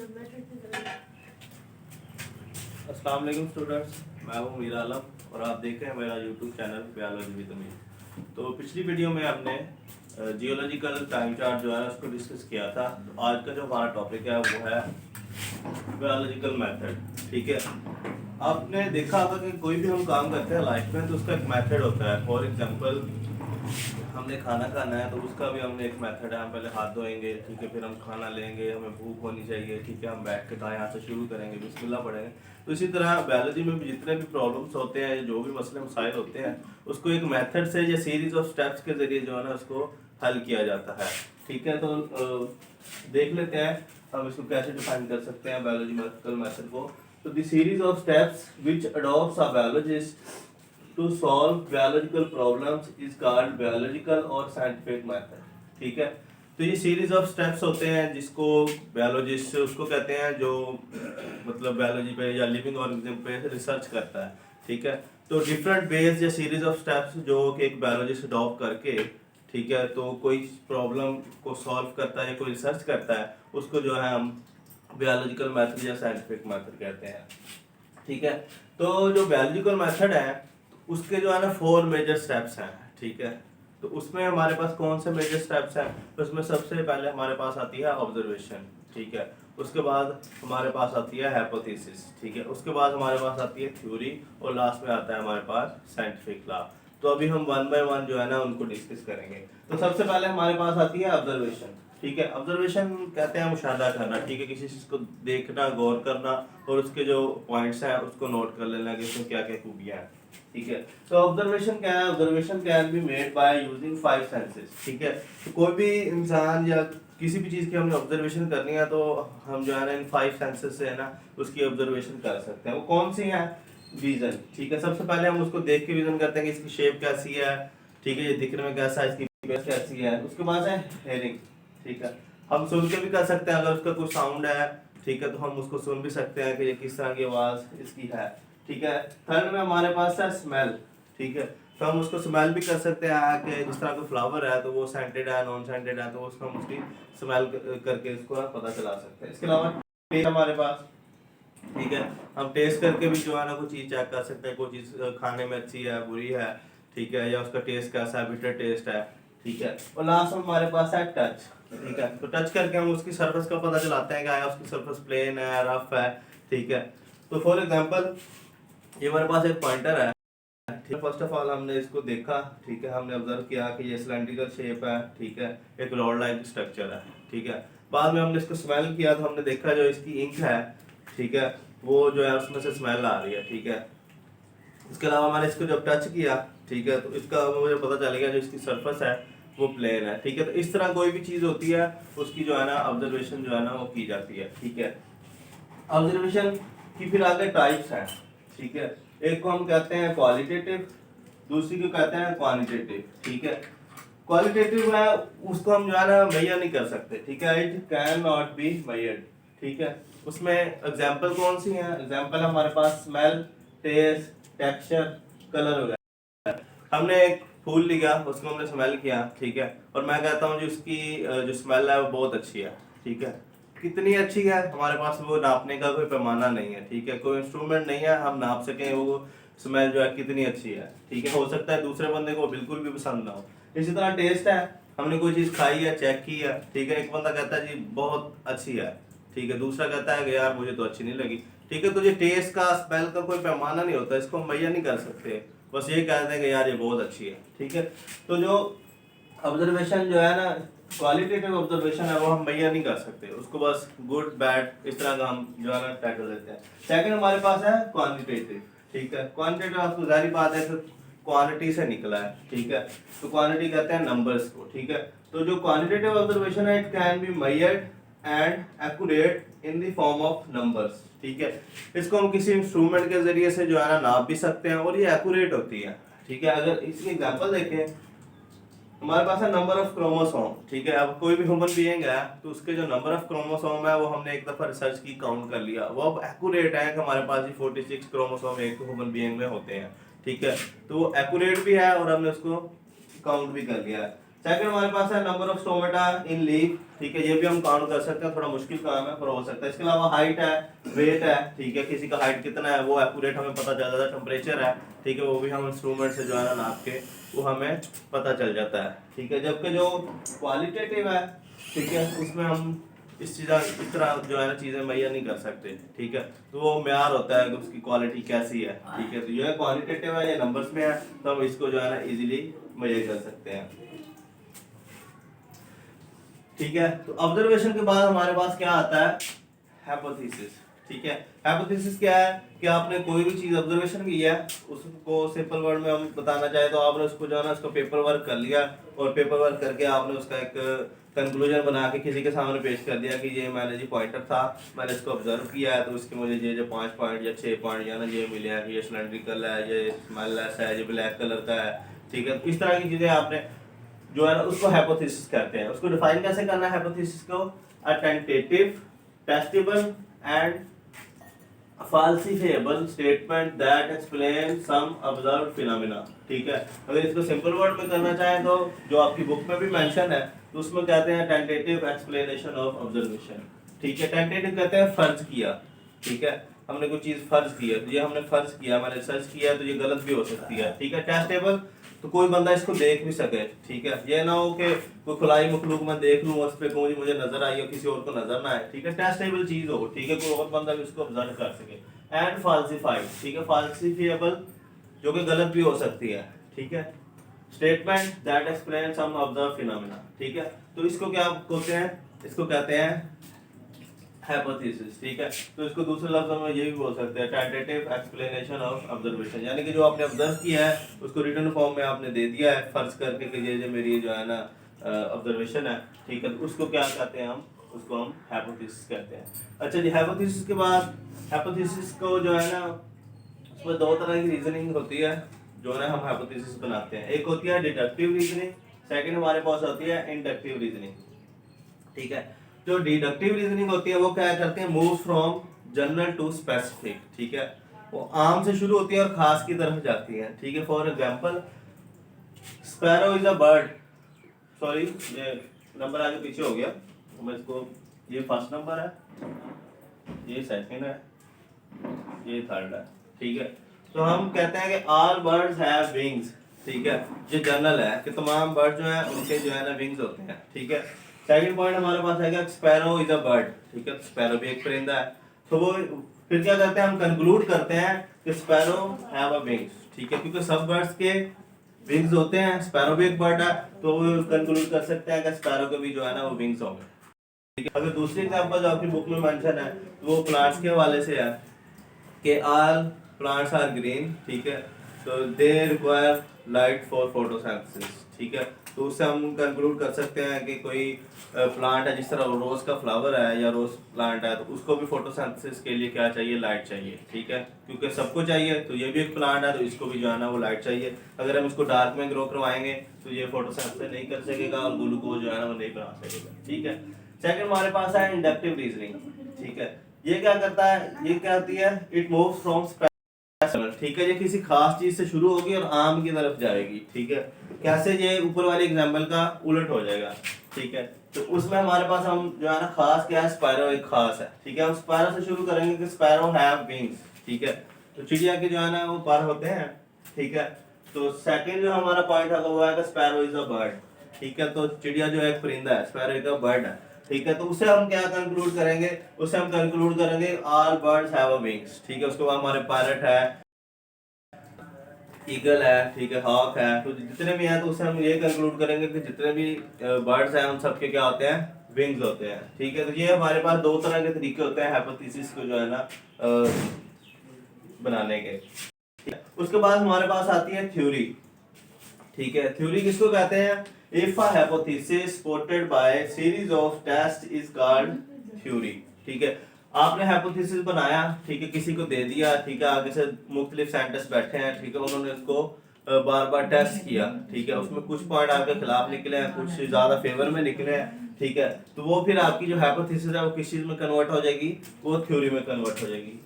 अस्सलाम वालेकुम स्टूडेंट्स, मैं हूं मीरा आलम और आप देख रहे हैं मेरा YouTube channel biology with me. तो पिछली वीडियो में हमने जियोलॉजिकल टाइम चार्ट जो है उसको डिस्कस किया था। तो आज का जो हमारा टॉपिक है वो है बायोलॉजिकल मेथड। ठीक है, आपने देखा होगा कि कोई भी हम काम करते हैं लाइफ में तो उसका एक मेथड होता है। फॉर एग्जांपल हमने खाना खाना है तो उसका भी हमने एक मेथड है। हम पहले हाथ धोएंगे, ठीक है, फिर हम खाना लेंगे, हमें भूख होनी चाहिए, ठीक है, हम बैठ के दाएं हाथ से शुरू करेंगे, बिस्मिल्लाह पढ़ेंगे। तो इसी तरह बायोलॉजी में भी जितने भी प्रॉब्लम्स होते हैं, जो भी मसले मसाइल होते हैं, उसको एक मेथड से या सीरीज ऑफ स्टेप्स के जरिए जो है ना उसको हल किया जाता है। ठीक है, तो देख लेते हैं हम इसको कैसे डिफाइन कर सकते हैं बायोलॉजिकल मेथड को। तो the series of steps which adopts a biologist to solve biological problems is called biological और साइंटिफिक मेथड। ठीक है, तो ये सीरीज ऑफ स्टेप्स होते हैं जिसको बायोलॉजिस्ट उसको कहते हैं जो मतलब बायोलॉजी पे या लिविंग ऑर्गेनिज्म पे रिसर्च करता है। ठीक है, तो डिफरेंट वेज या सीरीज ऑफ स्टेप्स जो कि एक बायोलॉजिस्ट अडॉप्ट करके, ठीक है, तो कोई प्रॉब्लम को सॉल्व करता है या कोई रिसर्च करता है, उसको जो है हम बायोलॉजिकल मेथड या साइंटिफिक मेथड कहते हैं। ठीक है, तो जो बायोलॉजिकल मेथड है उसके जो है ना 4 मेजर स्टेप्स हैं। ठीक है, तो उसमें हमारे पास कौन से मेजर स्टेप्स हैं? तो उसमें सबसे पहले हमारे पास आती है ऑब्जर्वेशन। ठीक है, उसके बाद हमारे पास आती है हाइपोथेसिस। ठीक है, उसके बाद हमारे पास आती है थ्योरी और लास्ट में आता है हमारे पास साइंटिफिक लॉ। तो अभी हम वन बाय वन जो है ना उनको डिस्कस करेंगे। तो सबसे पहले हमारे पास आती है ऑब्जर्वेशन। ठीक है, ऑब्जर्वेशन कहते हैं मुशाहदा करना। ठीक है, किसी चीज को देखना, गौर करना और उसके जो पॉइंट्स हैं उसको नोट कर लेना कि उसमें क्या क्या खूबियां हैं। ठीक है, तो ऑब्जर्वेशन क्या है? Observation can be made by using 5 senses. ठीक है, तो कोई भी इंसान या किसी भी चीज की हमने ऑब्जर्वेशन करनी है तो हम जो है ना इन 5 सेंसेस से है ना उसकी ऑब्जर्वेशन कर सकते हैं। वो कौन सी है? विजन। ठीक है, सबसे पहले हम उसको देख के विजन करते हैं कि इसकी शेप कैसी है, ठीक है, ये दिखने में कैसा है, इसकी बेस कैसी है। उसके बाद है हेयरिंग। ठीक है, हम सुन के भी कर सकते हैं, अगर उसका कोई साउंड है, ठीक है, तो हम उसको सुन भी सकते हैं कि ये किस तरह की आवाज इसकी है। ठीक है, थर्ड में हमारे पास है स्मेल। ठीक है, तो हम उसको स्मेल भी कर सकते हैं कि जिस तरह का फ्लावर है तो वो सेंटेड है, नॉन सेंटेड है, तो उसको हम उसकी स्मेल करके इसको पता चला सकते हैं। इसके अलावा टेस्ट हमारे पास। ठीक है, हम टेस्ट करके भी जो है ना कोई चीज चेक कर सकते हैं, कोई चीज खाने में अच्छी है, बुरी है, ठीक है, या उसका टेस्ट कैसा है, बिटर टेस्ट है। ठीक है, और लास्ट में हमारे पास है टच। ठीक है, तो टच करके हम उसकी सरफेस का पता चलाते हैं कि आया उसकी सरफेस प्लेन है, रफ है। ठीक है, तो फॉर एग्जांपल ये हमारे पास एक पॉइंटर है। ठीक है, फर्स्ट ऑफ ऑल हमने इसको देखा, ठीक है, हमने ऑब्जर्व किया कि ये सिलेंड्रिकल शेप है, ठीक है, एक रॉड लाइक स्ट्रक्चर है। ठीक है, बाद में हमने इसको स्मेल किया तो हमने देखा जो इसकी इंक है, ठीक है, वो जो है उसमें से स्मेल आ रही है। ठीक है, इसके अलावा मैंने इसको जब टच किया, ठीक है, तो इसका मुझे पता चलेगा जो इसकी सरफेस है वो प्लेन है। ठीक है, तो इस तरह कोई भी चीज होती है उसकी जो है ना ऑब्जर्वेशन जो है ना वो की जाती है। ठीक है, ऑब्जर्वेशन की फिर आगे टाइप्स हैं। ठीक है, एक को हम कहते हैं क्वालिटेटिव, दूसरी को कहते हैं क्वांटिटेटिव। ठीक है, क्वालिटेटिव है उसको हम जो है ना मेजर नहीं कर सकते। ठीक है, it can not be measured. ठीक है, उसमें एग्जांपल कौन सी हैं? एग्जांपल हमारे पास स्मेल, टेस्ट, टेक्सचर, कलर वगैरह। हमने एक फूल लिया, उसको हमने स्मेल किया, ठीक है, और मैं कहता हूँ जो उसकी जो स्मेल है वो बहुत अच्छी है। ठीक है, कितनी अच्छी है हमारे पास वो नापने का कोई पैमाना नहीं है। ठीक है, कोई इंस्ट्रूमेंट नहीं है हम नाप सकें वो स्मेल जो है कितनी अच्छी है। ठीक है, हो सकता है दूसरे बंदे को बिल्कुल भी पसंद ना हो। इसी तरह टेस्ट है, हमने कोई चीज खाई है, चेक की है, ठीक है, एक बंदा कहता है जी बहुत अच्छी है, ठीक है, दूसरा कहता है कि यार मुझे तो अच्छी नहीं लगी। ठीक है, तो ये टेस्ट का, स्मेल का कोई पैमाना नहीं होता, इसको हम मेजर नहीं कर सकते, बस ये कहते हैं कि यार ये बहुत अच्छी है। ठीक है, तो जो ऑब्जर्वेशन जो है ना क्वालिटेटिव ऑब्जर्वेशन है वो हम मेजर नहीं कर सकते, उसको बस गुड बैड इस तरह का हम जो है ना टैकल देते हैं। सेकंड हमारे पास है क्वांटिटेटिव। ठीक है, क्वांटिटेटिव आपको जारी बात है कि क्वांटिटी से निकला है। ठीक है, तो क्वांटिटी कहते हैं नंबर्स को। ठीक है, तो जो क्वांटिटेटिव ऑब्जर्वेशन है it can be measured and accurate in the form of numbers. ठीक है, इसको हम किसी इंस्ट्रूमेंट के जरिए से जो है ना नाप भी सकते हैं और ये एक्यूरेट होती है। ठीक है, अगर इसकी एग्जांपल देखें, हमारे पास है नंबर ऑफ क्रोमोसोम। ठीक है, अब कोई भी ह्यूमन बीइंग है तो उसके जो नंबर ऑफ क्रोमोसोम है वो हमने एक दफा रिसर्च की, काउंट कर लिया, वो अब एक्यूरेट है कि हमारे पास ही 46 क्रोमोसोम एक ह्यूमन बीइंग में होते हैं। ठीक है, तो वो एक्यूरेट भी है और हमने उसको काउंट भी कर लिया है। सेकंड हमारे पास है number of stomata in leaf, ठीक है, ये भी हम काउंट कर सकते हैं, थोड़ा मुश्किल काम है पर हो सकता है। इसके अलावा हाइट है, वेट है, ठीक है, किसी का हाइट कितना है वो एक्यूरेट हमें पता चल जाता है। टेम्परेचर है, ठीक है, वो भी हम इंस्ट्रूमेंट से जो है ना नाप के वो हमें पता चल जाता है, ठीक है। जबकि जो क्वालिटेटिव है, ठीक है, उसमें हम इस तरह जो है ना चीज़ें मुहैया नहीं कर सकते, ठीक है। तो वो म्यार होता है कि उसकी क्वालिटी कैसी है, ठीक है। तो ये क्वालिटेटिव है, ये नंबर्स में है, तो हम इसको जो है ना इजीली मुहैया कर सकते हैं, ठीक है। तो ऑब्जर्वेशन के बाद हमारे पास क्या आता है, हाइपोथेसिस, ठीक है। हाइपोथेसिस क्या है कि आपने कोई भी चीज ऑब्जर्वेशन की है, उसको सिंपल वर्ड में हम बताना चाहे तो आपने उसको जो है ना उसको पेपर वर्क कर लिया और पेपर वर्क करके आपने उसका एक कंक्लूजन बना के किसी के सामने पेश कर दिया कि ये मैंने जी पॉइंटर था, मैंने इसको ऑब्जर्व किया है, तो इसके मुझे ये जो 5 पॉइंट या 6 पॉइंट या ना ये मिले हैं, ये सिलेंड्रिकल है, ये स्मेललेस है, ये ब्लैक कलर का है, ठीक है। इस तरह की चीजें आपने जो है ना उसको हाइपोथेसिस कहते हैं। उसको डिफाइन कैसे करना है हाइपोथेसिस को, a tentative, testable and falsifiable statement that explain some observed phenomena, ठीक है। अगर इसको सिंपल वर्ड में करना चाहें तो जो आपकी बुक में भी मेंशन है तो उसमें कहते हैं टेंटेटिव एक्सप्लेनेशन ऑफ ऑब्जर्वेशन, ठीक है। टेंटेटिव कहते हैं फर्ज किया, ठीक है, हमने कोई चीज फर्ज की है, तो ये हमने फर्ज किया, मैंने सर्च किया तो ये गलत भी हो सकती है, ठीक है। टेस्टेबल तो कोई बंदा इसको देख भी सके, ठीक है, ये ना हो कि कोई खुलाई मखलूक मैं देख लूं उस पे कहूं मुझे नजर आई और किसी और को नजर ना आए, ठीक है। टेस्टेबल चीज हो, ठीक है, कोई और बंदा भी उसको ऑब्जर्व कर सके। एंड फाल्सिफाइड, ठीक है, फाल्सिफिएबल जो कि गलत भी हो सकती है, ठीक है। Statement that explain some observe phenomena, ठीक है। तो इसको क्या कहते हैं, इसको कहते हैं हाइपोथेसिस, ठीक है। तो इसको दूसरे लफ्जों में ये भी बोल सकते हैं टेंटेटिव एक्सप्लेनेशन ऑफ ऑब्जर्वेशन, यानी कि जो आपने ऑब्जर्व किया है उसको रिटन फॉर्म में आपने दे दिया है फर्ज करके कि ये मेरी जो है ना ऑब्जर्वेशन है, ठीक है। तो उसको क्या कहते हैं हम, उसको हम हाइपोथेसिस कहते हैं। अच्छा जी, हाइपोथेसिस के बाद हाइपोथेसिस को जो है ना उसमें दो तरह की रीजनिंग होती है जो है ना हम हाइपोथेसिस बनाते हैं। एक होती है डिडक्टिव रीजनिंग, सेकंड हमारे पास होती है इंडक्टिव रीजनिंग, ठीक है। जो डिडक्टिव रीजनिंग होती है वो क्या करते हैं, move from general to specific, ठीक है। वो आम से शुरू होती है और खास की तरफ जाती है, ठीक है। For example sparrow is a bird, sorry ये नंबर आगे पीछे हो गया तो मैं इसको, ये फर्स्ट नंबर है, ये सेकंड है, ये थर्ड है, ठीक है। तो हम कहते हैं कि ऑल बर्ड्स हैव विंग्स, ठीक है, ये जनरल है कि तमाम बर्ड जो है उनके जो है ना विंग्स होते हैं, ठीक है। सेकंड पॉइंट हमारे पास है स्पैरो इज अ बर्ड, ठीक है, स्पैरो भी एक परिंदा है। तो वो फिर क्या करते हैं, हम कंक्लूड करते हैं कि स्पैरो हैव अ विंग्स, ठीक है, क्योंकि सब बर्ड्स के विंग्स होते हैं, स्पैरो भी एक बर्ड है, तो वो कंक्लूड कर सकते हैं कि स्पैरो के भी जो है ना वो विंग्स होंगे, ठीक है। अगर दूसरी एग्जांपल जो आपकी बुक में मेंशन है तो वो प्लांट्स के हवाले से है कि ऑल प्लांट्स आर ग्रीन, ठीक है, तो they require light for photosynthesis, ठीक है। तो उससे हम कंक्लूड कर सकते हैं कि कोई प्लांट है, जिस तरह रोज का फ्लावर है या रोज प्लांट है, तो उसको भी फोटोसिंथेसिस के लिए क्या चाहिए, लाइट चाहिए, ठीक है, क्योंकि सबको चाहिए। तो ये भी एक प्लांट है तो इसको भी जो है ना वो लाइट चाहिए। अगर हम इसको डार्क में ग्रो करवाएंगे तो ये फोटोसिंथेसिस नहीं कर सकेगा और ग्लूकोज जो है ना वो नहीं बना सकेगा, ठीक है। सेकंड हमारे पास है इंडक्टिव रीजनिंग, ठीक है। ये क्या करता है, ये क्या होती है, इट मूव्स फ्रॉम, ठीक है, ये किसी खास चीज से शुरू होगी और आम की तरफ जाएगी, ठीक है। कैसे, ये ऊपर वाले एग्जांपल का उलट हो जाएगा, ठीक है। तो उसमें हमारे पास हम जो है ना खास क्या है, स्पैरो एक खास है, ठीक है। हम स्पैरो से शुरू करेंगे कि स्पैरो हैव विंग्स, ठीक है, तो चिड़िया के जो है ना वो पर होते हैं, ठीक है। तो सेकंड जो हमारा पॉइंट है वो है स्पैरो इज अ बर्ड, ठीक है। तो चिड़िया जो है एक परिंदा है, स्पैरो एक बर्ड है, ठीक है। तो उससे हम क्या कंक्लूड करेंगे, उससे हम कंक्लूड करेंगे all birds have a wings, ठीक है। उसके बाद हमारे पैरट है, ईगल है, ठीक है, हॉक है, तो जितने भी हैं तो उससे हम ये कंक्लूड करेंगे कि जितने भी बर्ड्स हैं उन सबके क्या होते हैं, विंग्स होते हैं, ठीक है। तो ये हमारे पास दो तरह के तरीके होते हैं हाइपोथेसिस को जो है ना बनाने के। उसके बाद हमारे पास आती है थ्योरी, ठीक है। थ्योरी किसको कहते हैं, if a hypothesis supported by series of test is called theory, ठीक है। आपने हाइपोथेसिस बनाया, ठीक है, किसी को दे दिया, ठीक है, आगे से मुख्तलिफ साइंटिस्ट बैठे हैं, ठीक है, उन्होंने इसको बार बार टेस्ट किया, ठीक है, उसमें कुछ पॉइंट आपके खिलाफ निकले हैं, कुछ ज्यादा फेवर में निकले हैं, ठीक है। तो वो फिर आपकी जो हाइपोथेसिस है वो किस चीज में कन्वर्ट हो जाएगी, वो थ्योरी में कन्वर्ट हो जाएगी।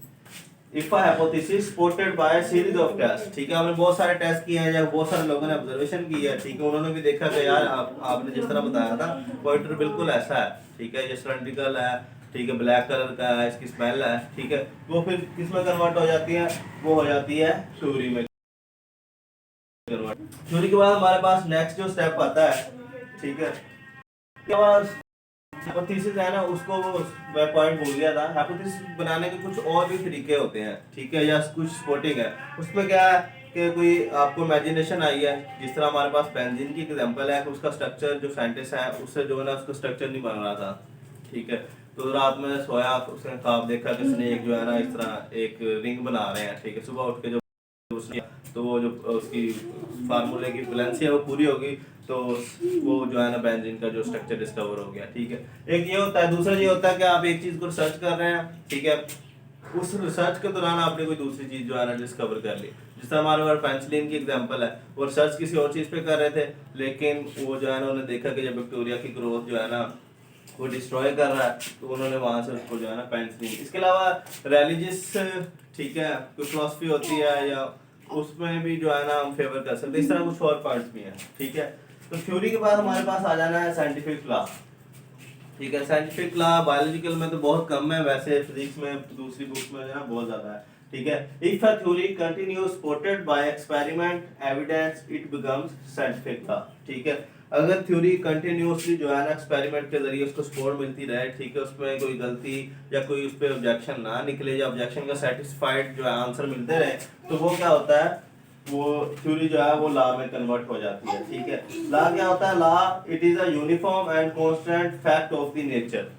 If a hypothesis supported by series of test, ठीक है, हमने बहुत सारे टेस्ट किए हैं या बहुत सारे लोगों ने ऑब्जर्वेशन की है, ठीक है, उन्होंने भी देखा कि यार आपने जिस तरह बताया था पॉइंटर बिल्कुल ऐसा है, ठीक है, ये सिलेंड्रिकल है, ठीक है, ब्लैक कलर का है, इसकी स्मेल है, ठीक है, वो फिर किस में कन्वर्ट हो जाती है, वो हो जाती है थ्योरी में कन्वर्ट। थ्योरी के बाद हमारे पास नेक्स्ट जो स्टेप आता है, ठीक है, के बाद हाइपोथेसिस है ना, उसको मैं पॉइंट भूल गया था, हाइपोथेसिस बनाने के कुछ और भी तरीके होते हैं, ठीक है, या कुछ स्पोर्टिंग है, उसमें क्या है कि कोई आपको इमेजिनेशन आई है, जिस तरह हमारे पास बेंजीन की एग्जांपल है, उसका स्ट्रक्चर जो साइंटिस्ट है उससे जो है ना उसका स्ट्रक्चर नहीं बन रहा था, ठीक है, तो रात में सोया तो उसने ख्वाब देखा कि स्नेक जो है ना इस तरह एक रिंग बना रहे हैं, ठीक है, सुबह उठ के जो उसने तो वो जो उसकी फार्मूले की वैलेंसी है वो पूरी होगी, तो वो जो है ना बेंजीन का जो स्ट्रक्चर डिस्कवर हो गया, ठीक है। एक ये होता है, दूसरा ये होता है कि आप एक चीज को रिसर्च कर रहे हैं, ठीक है, उस रिसर्च के दौरान आपने कोई दूसरी चीज जो है ना डिस्कवर कर ली, जिस तरह हमारे पास पेनिसिलिन की एग्जांपल है, वो रिसर्च किसी और चीज पे कर रहे थे, लेकिन वो जो है ना उन्होंने देखा कि जब बैक्टीरिया की ग्रोथ जो है ना वो डिस्ट्रॉय कर रहा है, तो उन्होंने वहां से उसको जो है ना पेनिसिलिन। इसके अलावा रिलीजियस, ठीक है, कोई फिलॉसफी होती है या उसमें भी जो है ना हम फेवर कर सकते हैं, इस तरह कुछ और पॉइंट्स भी हैं, ठीक है। तो थ्योरी के बाद हमारे पास आ जाना है साइंटिफिक लॉ, ठीक है, साइंटिफिक लॉ बायोलॉजिकल में तो बहुत कम है, वैसे फिजिक्स में दूसरी बुक्स में जो है ना बहुत ज्यादा है, ठीक है। If a theory continues supported by experiment evidence it becomes scientific law, ठीक है, अगर थ्योरी कंटिन्यूअसली जो है ना एक्सपेरिमेंट के जरिए उसको सपोर्ट मिलती रहे, ठीक है, उसमें कोई गलती या कोई उस पर ऑब्जेक्शन ना निकले या ऑब्जेक्शन का सेटिस्फाइड जो है आंसर मिलते रहे, तो वो क्या होता है, वो थ्योरी जो है वो लॉ में कन्वर्ट हो जाती है, ठीक है। लॉ क्या होता है, law it is a uniform and constant fact of the nature,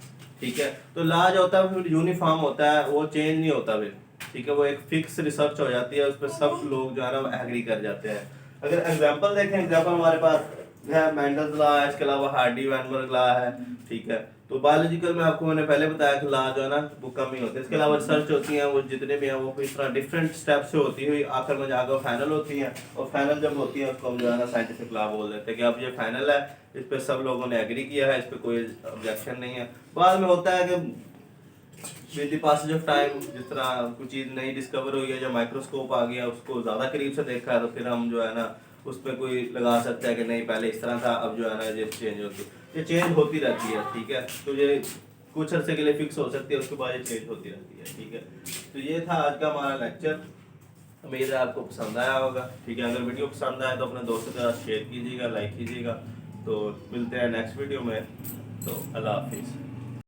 ठीक है, तो लॉ जो होता है फिर यूनिफॉर्म होता है, वो चेंज नहीं होता फिर, ठीक है, वो एक फिक्स रिसर्च हो जाती है, उस पर सब लोग जो है ना एग्री कर जाते हैं। अगर एग्जांपल देखें, एग्जांपल हमारे पास है मेंडल्स लॉ है, इसके अलावा हार्डी वैनबर्ग लॉ है, ठीक है, तो बायोलॉजिकल में आपको मैंने पहले बताया कि लॉ जो है ना वो कम ही होते हैं, इसके अलावा रिसर्च होती है वो जितने भी हैं वो इस तरह डिफरेंट स्टेप से होती हुई आखिर में जाकर फाइनल होती है, और फाइनल जब होती है उसको हम जो है ना साइंटिफिक लॉ बोल देते हैं कि अब ये फाइनल है, इस पर सब लोगों ने एग्री किया है, इस पर कोई ऑब्जेक्शन नहीं है। बाद में होता है कि with the passage of time जिस तरह कुछ चीज नई डिस्कवर हुई है, जो माइक्रोस्कोप आ गया उसको ज्यादा करीब से देखा है, तो फिर हम जो है ना उस पर कोई लगा सकता है कि नहीं पहले इस तरह था, अब जो है ना ये चेंज होती है, ये चेंज होती रहती है, ठीक है, तो ये कुछ अरसे के लिए फिक्स हो सकती है, उसके बाद ये चेंज होती रहती है, ठीक है। तो ये था आज का हमारा लेक्चर, उम्मीद है आपको पसंद आया होगा, ठीक है, अगर वीडियो पसंद आए तो अपने दोस्तों के साथ शेयर कीजिएगा, लाइक कीजिएगा, तो मिलते हैं नेक्स्ट वीडियो में, तो अल्लाह हाफिज़।